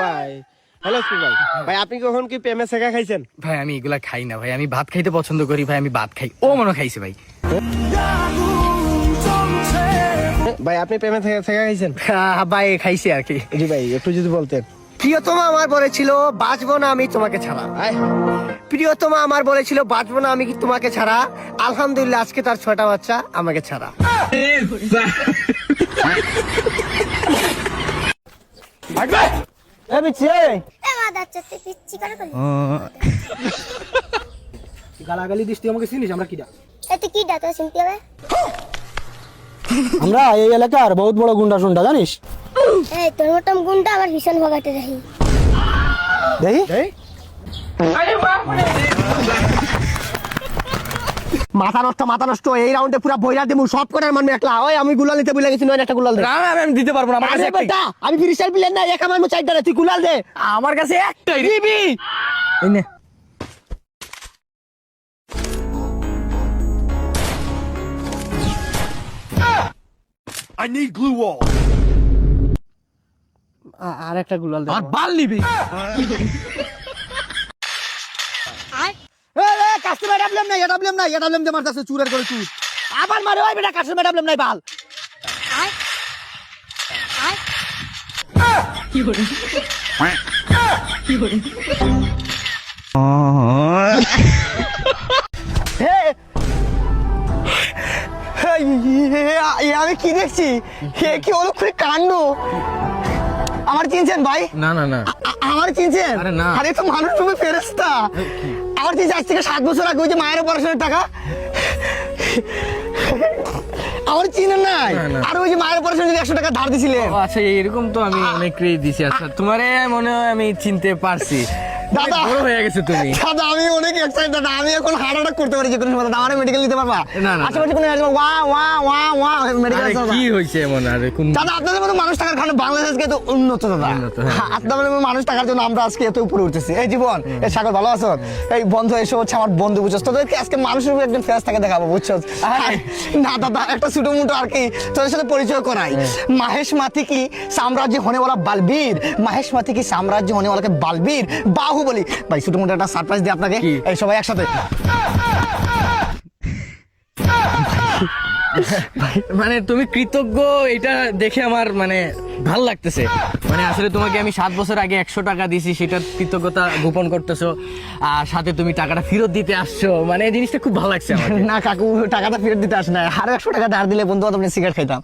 ভাই হ্যালো ভাই ভাই আপনি কখন কি প্রেমে শেখা খাইছেন? ভাই আমি এগুলা খাই না ভাই, আমি ভাত খাইতে পছন্দ করি ভাই, আমি ভাত খাই। ও মনে খাইছে ভাই। ভাই আপনি প্রেমে শেখা খাইছেন? ভাই খাইছে আর কি। জি ভাই একটু যদি বলতেন। প্রিয়তমা আমার বলেছিল বাঁচবো না আমি তোমাকে ছাড়া। প্রিয়তমা আমার বলেছিল বাঁচবো না আমি তোমাকে ছাড়া। আলহামদুলিল্লাহ আজকে তার 6টা বাচ্চা আমাকে ছাড়া। গালাগালি দিস তুই আমাকে চিনিস? আমরা কিডা? এতে কি ডাটা শুনতে হবে? আমরা এই এলাকার বহুত বড় গুন্ডা শুনটা জানিস? এই তোর মতন গুন্ডা আমার ভীষণ ভগাতে রাখি। দেখি মাথা নষ্ট এই রাউন্ডে পুরো বইরা দেবো সব করে মানবে একলা। ওই আমি গুলাল নিতে ভুলে গেছি, নয় একটা গুলাল দে। আমি দিতে পারবো না, আমার কাছে আরে একটাই। বেটা আমি ফ্রিস্টাইল প্লেয়ার না, একা মারমু চাইটা তুই গুলাল দে। আমার কাছে একটাই দিবি এই নে। আর একটা গুলাল দে। আমার বাল নিবি। কাস্টমার ডাবলেম নাই, ডাবলেম দে মারতাছে চুরের করে চুর। আবার মারে ওই বেটা কাস্টমার ডাবলেম নাই বাল। আমি কি দেখছি? কি অলক্ষণে কাণ্ড! আমার চিনছেন ভাই? না না না, আমার চিনছেন? আরে না। আরে তো মানুষ তুমি ফেরেশতা। আমার চিনছে আজ থেকে 7 বছর আগে ওই যে মায়ের অপারেশনের টাকা। আমার চিনেন নাই? না, না। আর ওই যে মায়ের অপারেশনের 100 টাকা ধার দিছিলেন। ও আচ্ছা এরকম তো আমি অনেকই দিছি। আচ্ছা তোমারে মনে হয় আমি চিনতে পারছি। দাদা অনেক বড় হয়ে গেছে তুমি। দাদা আমি অনেক এক্সাইটেড দাদা, আমি এখন হার্ট অ্যাটাক করতে পারি যে কোনো সময়। দাদা আমার মেডিকেল নিতে পারবা? না, না। আশেপাশে কোনো ওয়া ওয়া ওয়া ওয়া মেডিকেল আরে আছে কি দাদা? হইছে এমন? আরে কোন দাদা আপনাদের মতো মানুষ থাকার কারণে বাংলাদেশ আজকে এত উন্নত দাদা। উন্নত, হ্যাঁ। আপনাদের মতো মানুষ থাকার জন্য আমরা আজকে এত উপরে উঠেছি। এই জীবন এই সাগর ভালো আছো? এই বন্ধু এসে হচ্ছে আমার বন্ধু, বুঝছস? তোদেরকে আজকে মানুষের উপর একজন ফেস থাকে দেখাবো, বুঝছস? না দাদা একটা ছোট মোটো আর কি তোদের সাথে পরিচয় করাই। महेश माथी की साम्राज्य होने वाला बालवीर, महेश माथी की साम्राज्य होने वाला के बालवीर बाहुबली। भाई ছোট মোটো একটা সারপ্রাইজ দিই আপনাকে। এই সবাই একসাথে। মানে তুমি কৃতজ্ঞ, এটা দেখে আমার মানে ভাল লাগতেছে। মানে আসলে তোমাকে আমি 7 বছর আগে 100 টাকা দিছি, সেটার কৃতজ্ঞতা গোপন করতেছো, আর সাথে তুমি টাকাটা ফেরত দিতে আসছো। মানে এই জিনিসটা খুব ভালো লাগছে আমার। না কাকু টাকাটা ফেরত দিতে আসে না, আরো 100 টাকা ধার দিলে বন্ধু বান্ধব সিগারেট খাইতাম।